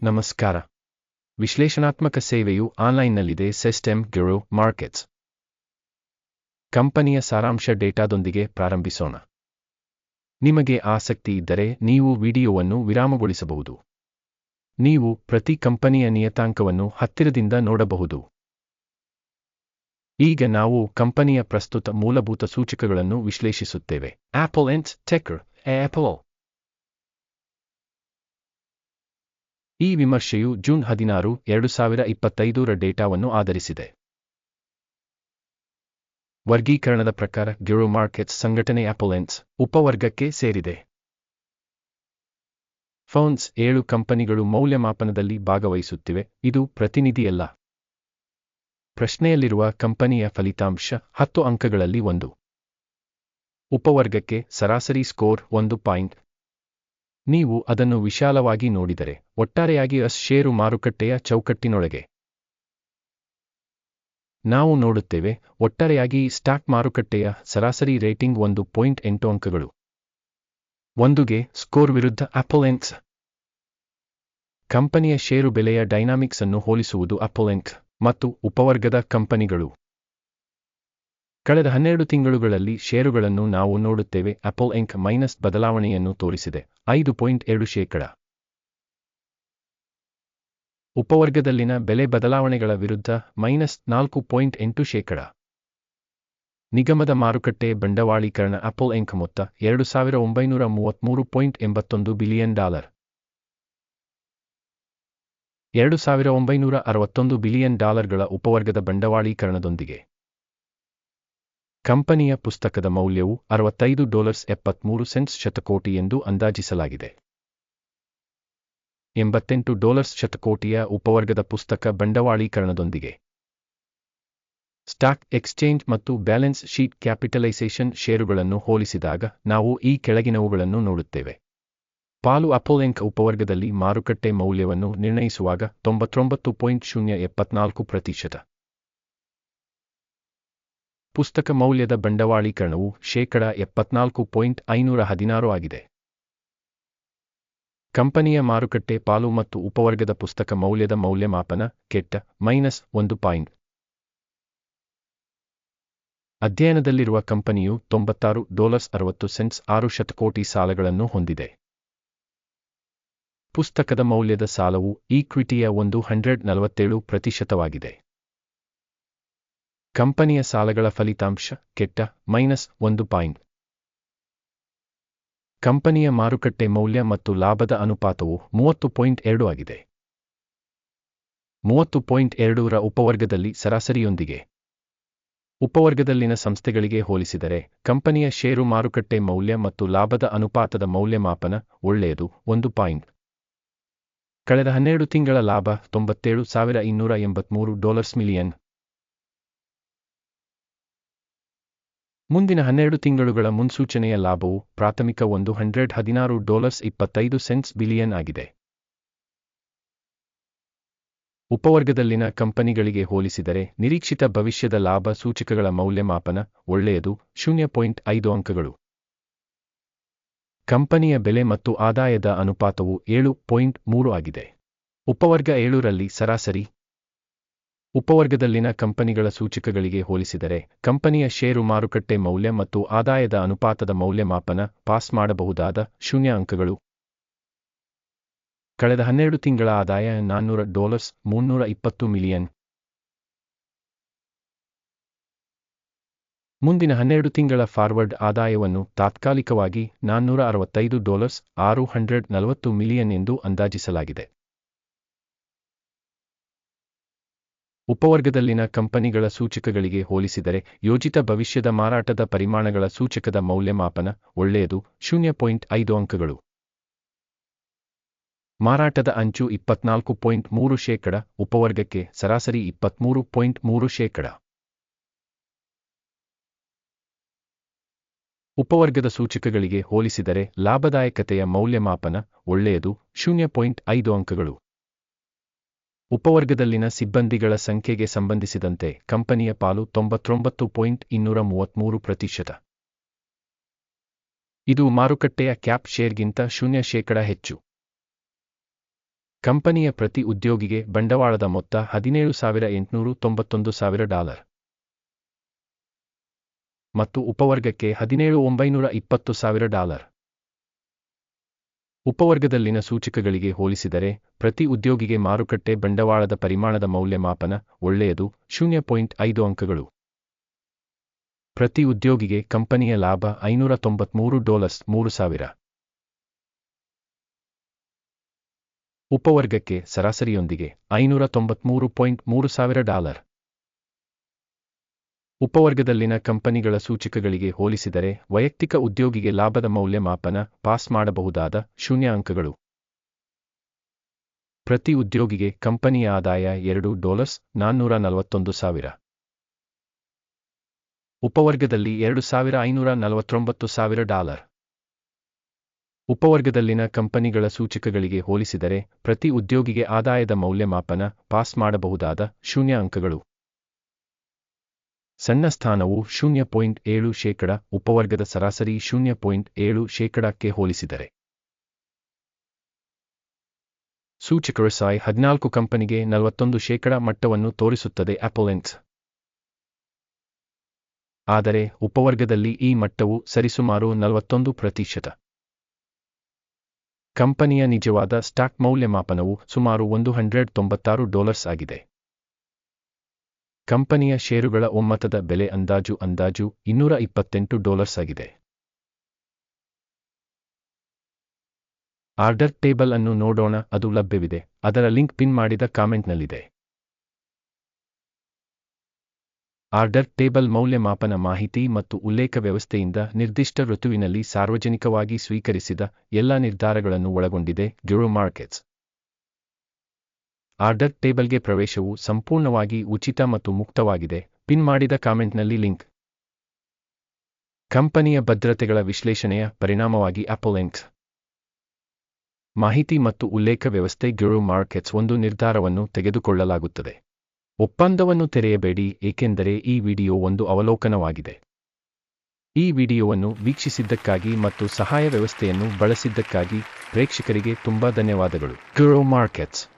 ನಮಸ್ಕಾರ. ವಿಶ್ಲೇಷಣಾತ್ಮಕ ಸೇವೆಯು ಆನ್ಲೈನ್ನಲ್ಲಿದೆ. ಸಿಸ್ಟಮ್ ಗ್ರೋ ಮಾರ್ಕೆಟ್ಸ್ ಕಂಪನಿಯ ಸಾರಾಂಶ ಡೇಟಾದೊಂದಿಗೆ ಪ್ರಾರಂಭಿಸೋಣ. ನಿಮಗೆ ಆಸಕ್ತಿ ಇದ್ದರೆ ನೀವು ವಿಡಿಯೋವನ್ನು ವಿರಾಮಗೊಳಿಸಬಹುದು. ನೀವು ಪ್ರತಿ ಕಂಪನಿಯ ನಿಯತಾಂಕವನ್ನು ಹತ್ತಿರದಿಂದ ನೋಡಬಹುದು. ಈಗ ನಾವು ಕಂಪನಿಯ ಪ್ರಸ್ತುತ ಮೂಲಭೂತ ಸೂಚಕಗಳನ್ನು ವಿಶ್ಲೇಷಿಸುತ್ತೇವೆ. Apple Inc ticker Apple. ಈ ವಿಮರ್ಶೆಯು ಜೂನ್ 16, 2025 ಡೇಟಾವನ್ನು ಆಧರಿಸಿದೆ. ವರ್ಗೀಕರಣದ ಪ್ರಕಾರ ಗ್ರೋ ಮಾರ್ಕೆಟ್ಸ್ ಸಂಘಟನೆ ಆಪಲ್ ಇಂಕ್ ಉಪವರ್ಗಕ್ಕೆ ಸೇರಿದೆ. ಫೌಂಡ್ಸ್ 7 ಕಂಪನಿಗಳು ಮೌಲ್ಯಮಾಪನದಲ್ಲಿ ಭಾಗವಹಿಸುತ್ತಿವೆ. ಇದು ಪ್ರತಿನಿಧಿಯಲ್ಲ. ಪ್ರಶ್ನೆಯಲ್ಲಿರುವ ಕಂಪನಿಯ ಫಲಿತಾಂಶ 10 ಅಂಕಗಳಲ್ಲಿ 1. ಉಪವರ್ಗಕ್ಕೆ ಸರಾಸರಿ ಸ್ಕೋರ್ 1 ಪಾಯಿಂಟ್. ನೀವು ಅದನ್ನು ವಿಶಾಲವಾಗಿ ನೋಡಿದರೆ ಒಟ್ಟಾರೆಯಾಗಿ ಷೇರು ಮಾರುಕಟ್ಟೆಯ ಚೌಕಟ್ಟಿನೊಳಗೆ ನಾವು ನೋಡುತ್ತೇವೆ. ಒಟ್ಟಾರೆಯಾಗಿ ಸ್ಟಾಕ್ ಮಾರುಕಟ್ಟೆಯ ಸರಾಸರಿ ರೇಟಿಂಗ್ 1.8 ಅಂಕಗಳು. 1ಗೆ ಸ್ಕೋರ್ ವಿರುದ್ಧ ಆಪಲ್ ಇಂಕ್. ಕಂಪನಿಯ ಷೇರು ಬೆಲೆಯ ಡೈನಾಮಿಕ್ಸ್ ಅನ್ನು ಹೋಲಿಸುವುದು ಆಪಲ್ ಇಂಕ್ ಮತ್ತು ಉಪವರ್ಗದ ಕಂಪನಿಗಳು. ಕಳೆದ 12 ತಿಂಗಳುಗಳಲ್ಲಿ ಷೇರುಗಳನ್ನು ನಾವು ನೋಡುತ್ತೇವೆ. ಆಪಲ್ ಇಂಕ್ ಮೈನಸ್ ಬದಲಾವಣೆಯನ್ನು ತೋರಿಸಿದೆ 5.7%. ಉಪವರ್ಗದಲ್ಲಿನ ಬೆಲೆ ಬದಲಾವಣೆಗಳ ವಿರುದ್ಧ -4.8%. ನಿಗಮದ ಮಾರುಕಟ್ಟೆ ಬಂಡವಾಳೀಕರಣ ಆಪಲ್ ಇಂಕ್ ಮೊತ್ತ $2,933.81 ಬಿಲಿಯನ್. $2,961 ಬಿಲಿಯನ್ ಉಪವರ್ಗದ ಬಂಡವಾಳೀಕರಣದೊಂದಿಗೆ ಕಂಪನಿಯ ಪುಸ್ತಕದ ಮೌಲ್ಯವು $65.73 ಶತಕೋಟಿ ಎಂದು ಅಂದಾಜಿಸಲಾಗಿದೆ. $88 ಶತಕೋಟಿಯ ಉಪವರ್ಗದ ಪುಸ್ತಕ ಬಂಡವಾಳೀಕರಣದೊಂದಿಗೆ ಸ್ಟಾಕ್ ಎಕ್ಸ್ಚೇಂಜ್ ಮತ್ತು ಬ್ಯಾಲೆನ್ಸ್ ಶೀಟ್ ಕ್ಯಾಪಿಟಲೈಸೇಷನ್ ಷೇರುಗಳನ್ನು ಹೋಲಿಸಿದಾಗ ನಾವು ಈ ಕೆಳಗಿನವುಗಳನ್ನು ನೋಡುತ್ತೇವೆ. ಪಾಲು ಆಪಲ್ ಇಂಕ್ ಉಪವರ್ಗದಲ್ಲಿ ಮಾರುಕಟ್ಟೆ ಮೌಲ್ಯವನ್ನು ನಿರ್ಣಯಿಸುವಾಗ 99.074%. ಪುಸ್ತಕ ಮೌಲ್ಯದ ಬಂಡವಾಳೀಕರಣವು 74.516 ಆಗಿದೆ. ಕಂಪನಿಯ ಮಾರುಕಟ್ಟೆ ಪಾಲು ಮತ್ತು ಉಪವರ್ಗದ ಪುಸ್ತಕ ಮೌಲ್ಯದ ಮೌಲ್ಯಮಾಪನ ಕೆಟ್ಟ -1 ಪಾಯಿಂಟ್. ಅಧ್ಯಯನದಲ್ಲಿರುವ ಕಂಪನಿಯು $96.60 6 ಶತಕೋಟಿ ಸಾಲಗಳನ್ನು ಹೊಂದಿದೆ. ಪುಸ್ತಕದ ಮೌಲ್ಯದ ಸಾಲವು ಈಕ್ವಿಟಿಯ 147%. ಕಂಪನಿಯ ಸಾಲಗಳ ಫಲಿತಾಂಶ ಕೆಟ್ಟ -1 ಪಾಯಿಂಟ್. ಕಂಪನಿಯ ಮಾರುಕಟ್ಟೆ ಮೌಲ್ಯ ಮತ್ತು ಲಾಭದ ಅನುಪಾತವು 30.2 ಆಗಿದೆ. 30.2ರ ಉಪವರ್ಗದಲ್ಲಿ ಸರಾಸರಿಯೊಂದಿಗೆ ಉಪವರ್ಗದಲ್ಲಿನ ಸಂಸ್ಥೆಗಳಿಗೆ ಹೋಲಿಸಿದರೆ ಕಂಪನಿಯ ಷೇರು ಮಾರುಕಟ್ಟೆ ಮೌಲ್ಯ ಮತ್ತು ಲಾಭದ ಅನುಪಾತದ ಮೌಲ್ಯಮಾಪನ ಒಳ್ಳೆಯದು 1 ಪಾಯಿಂಟ್. ಕಳೆದ 12 ತಿಂಗಳ ಲಾಭ $97,283 ಮಿಲಿಯನ್. ಮುಂದಿನ 12 ತಿಂಗಳುಗಳ ಮುನ್ಸೂಚನೆಯ ಲಾಭವು ಪ್ರಾಥಮಿಕ $116.25 ಬಿಲಿಯನ್ ಆಗಿದೆ. ಉಪವರ್ಗದಲ್ಲಿನ ಕಂಪನಿಗಳಿಗೆ ಹೋಲಿಸಿದರೆ ನಿರೀಕ್ಷಿತ ಭವಿಷ್ಯದ ಲಾಭ ಸೂಚಕಗಳ ಮೌಲ್ಯಮಾಪನ ಒಳ್ಳೆಯದು 0.5 ಅಂಕಗಳು. ಕಂಪನಿಯ ಬೆಲೆ ಮತ್ತು ಆದಾಯದ ಅನುಪಾತವು 7.3 ಆಗಿದೆ. ಉಪವರ್ಗ 7ರಲ್ಲಿ ಸರಾಸರಿ. ಉಪವರ್ಗದಲ್ಲಿನ ಕಂಪನಿಗಳ ಸೂಚಕಗಳಿಗೆ ಹೋಲಿಸಿದರೆ ಕಂಪನಿಯ ಷೇರು ಮಾರುಕಟ್ಟೆ ಮೌಲ್ಯ ಮತ್ತು ಆದಾಯದ ಅನುಪಾತದ ಮೌಲ್ಯಮಾಪನ ಪಾಸ್ ಮಾಡಬಹುದಾದ 0 ಅಂಕಗಳು. ಕಳೆದ 12 ತಿಂಗಳ ಆದಾಯ $400,320 ಮಿಲಿಯನ್. ಮುಂದಿನ 12 ತಿಂಗಳ ಫಾರ್ವರ್ಡ್ ಆದಾಯವನ್ನು ತಾತ್ಕಾಲಿಕವಾಗಿ $465.640 ಮಿಲಿಯನ್ ಎಂದು ಅಂದಾಜಿಸಲಾಗಿದೆ. ಉಪವರ್ಗದಲ್ಲಿನ ಕಂಪನಿಗಳ ಸೂಚಕಗಳಿಗೆ ಹೋಲಿಸಿದರೆ ಯೋಜಿತ ಭವಿಷ್ಯದ ಮಾರಾಟದ ಪರಿಮಾಣಗಳ ಸೂಚಕದ ಮೌಲ್ಯಮಾಪನ ಒಳ್ಳೆಯದು 0.5 ಅಂಕಗಳು. ಮಾರಾಟದ ಅಂಚು 24.3%. ಉಪವರ್ಗಕ್ಕೆ ಸರಾಸರಿ 23.3%. ಉಪವರ್ಗದ ಸೂಚಕಗಳಿಗೆ ಹೋಲಿಸಿದರೆ ಲಾಭದಾಯಕತೆಯ ಮೌಲ್ಯಮಾಪನ ಒಳ್ಳೆಯದು 0.5 ಅಂಕಗಳು. ಉಪವರ್ಗದಲ್ಲಿನ ಸಿಬ್ಬಂದಿಗಳ ಸಂಖ್ಯೆಗೆ ಸಂಬಂಧಿಸಿದಂತೆ ಕಂಪನಿಯ ಪಾಲು 99.233%. ಇದು ಮಾರುಕಟ್ಟೆಯ ಕ್ಯಾಪ್ ಶೇರ್ಗಿಂತ 0% ಹೆಚ್ಚು. ಕಂಪನಿಯ ಪ್ರತಿ ಉದ್ಯೋಗಿಗೆ ಬಂಡವಾಳದ ಮೊತ್ತ $17,891,000 ಮತ್ತು ಉಪವರ್ಗಕ್ಕೆ $17,920,000. ಉಪವರ್ಗದಲ್ಲಿನ ಸೂಚಕಗಳಿಗೆ ಹೋಲಿಸಿದರೆ ಪ್ರತಿ ಉದ್ಯೋಗಿಗೆ ಮಾರುಕಟ್ಟೆ ಬಂಡವಾಳದ ಪರಿಮಾಣದ ಮೌಲ್ಯಮಾಪನ ಒಳ್ಳೆಯದು 0.5 ಅಂಕಗಳು. ಪ್ರತಿ ಉದ್ಯೋಗಿಗೆ ಕಂಪನಿಯ ಲಾಭ $593,000. ಉಪವರ್ಗಕ್ಕೆ ಸರಾಸರಿಯೊಂದಿಗೆ $593,300. ಉಪವರ್ಗದಲ್ಲಿನ ಕಂಪನಿಗಳ ಸೂಚಕಗಳಿಗೆ ಹೋಲಿಸಿದರೆ ವೈಯಕ್ತಿಕ ಉದ್ಯೋಗಿಗೆ ಲಾಭದ ಮೌಲ್ಯಮಾಪನ ಪಾಸ್ ಮಾಡಬಹುದಾದ 0 ಅಂಕಗಳು. ಪ್ರತಿ ಉದ್ಯೋಗಿಗೆ ಕಂಪನಿಯ ಆದಾಯ $2,441,000. ಉಪವರ್ಗದಲ್ಲಿ $2,549,000. ಉಪವರ್ಗದಲ್ಲಿನ ಕಂಪನಿಗಳ ಸೂಚಕಗಳಿಗೆ ಹೋಲಿಸಿದರೆ ಪ್ರತಿ ಉದ್ಯೋಗಿಗೆ ಆದಾಯದ ಮೌಲ್ಯಮಾಪನ ಪಾಸ್ ಮಾಡಬಹುದಾದ 0 ಅಂಕಗಳು. ಸಣ್ಣ ಸ್ಥಾನವು 0.7%, ಉಪವರ್ಗದ ಸರಾಸರಿ 0.7%ಕ್ಕೆ ಹೋಲಿಸಿದರೆ. ಸೂಚಕ RSI 14 ಕಂಪನಿಗೆ 41% ಮಟ್ಟವನ್ನು ತೋರಿಸುತ್ತದೆ Apple Inc. ಆದರೆ ಉಪವರ್ಗದಲ್ಲಿ ಈ ಮಟ್ಟವು ಸರಿಸುಮಾರು 41%. ಕಂಪನಿಯ ನಿಜವಾದ ಸ್ಟಾಕ್ ಮೌಲ್ಯಮಾಪನವು ಸುಮಾರು $196 ಆಗಿದೆ. ಕಂಪನಿಯ ಷೇರುಗಳ ಒಮ್ಮತದ ಬೆಲೆ ಅಂದಾಜು $228 ಆಗಿದೆ. ಆರ್ಡರ್ ಟೇಬಲ್ ಅನ್ನು ನೋಡೋಣ, ಅದು ಲಭ್ಯವಿದೆ. ಅದರ ಲಿಂಕ್ ಪಿನ್ ಮಾಡಿದ ಕಾಮೆಂಟ್ನಲ್ಲಿದೆ. ಆರ್ಡರ್ ಟೇಬಲ್ ಮೌಲ್ಯಮಾಪನ ಮಾಹಿತಿ ಮತ್ತು ಉಲ್ಲೇಖ ವ್ಯವಸ್ಥೆಯಿಂದ ನಿರ್ದಿಷ್ಟ ಋತುವಿನಲ್ಲಿ ಸಾರ್ವಜನಿಕವಾಗಿ ಸ್ವೀಕರಿಸಿದ ಎಲ್ಲ ನಿರ್ಧಾರಗಳನ್ನು ಒಳಗೊಂಡಿದೆ. ಗ್ಯೂರೋ ಮಾರ್ಕೆಟ್ಸ್ ಆರ್ಡರ್ ಟೇಬಲ್ಗೆ ಪ್ರವೇಶವು ಸಂಪೂರ್ಣವಾಗಿ ಉಚಿತ ಮತ್ತು ಮುಕ್ತವಾಗಿದೆ. ಪಿನ್ ಮಾಡಿದ ಕಾಮೆಂಟ್ನಲ್ಲಿ ಲಿಂಕ್. ಕಂಪನಿಯ ಭದ್ರತೆಗಳ ವಿಶ್ಲೇಷಣೆಯ ಪರಿಣಾಮವಾಗಿ Apple Inc. ಮಾಹಿತಿ ಮತ್ತು ಉಲ್ಲೇಖ ವ್ಯವಸ್ಥೆ ಗ್ಯೂರೋ ಮಾರ್ಕೆಟ್ಸ್ ಒಂದು ನಿರ್ಧಾರವನ್ನು ತೆಗೆದುಕೊಳ್ಳಲಾಗುತ್ತದೆ. ಒಪ್ಪಂದವನ್ನು ತೆರೆಯಬೇಡಿ, ಏಕೆಂದರೆ ಈ ವಿಡಿಯೋ ಒಂದು ಅವಲೋಕನವಾಗಿದೆ. ಈ ವಿಡಿಯೋವನ್ನು ವೀಕ್ಷಿಸಿದ್ದಕ್ಕಾಗಿ ಮತ್ತು ಸಹಾಯ ವ್ಯವಸ್ಥೆಯನ್ನು ಬಳಸಿದ್ದಕ್ಕಾಗಿ ಪ್ರೇಕ್ಷಕರಿಗೆ ತುಂಬಾ ಧನ್ಯವಾದಗಳು. ಗ್ಯೂರೋ ಮಾರ್ಕೆಟ್ಸ್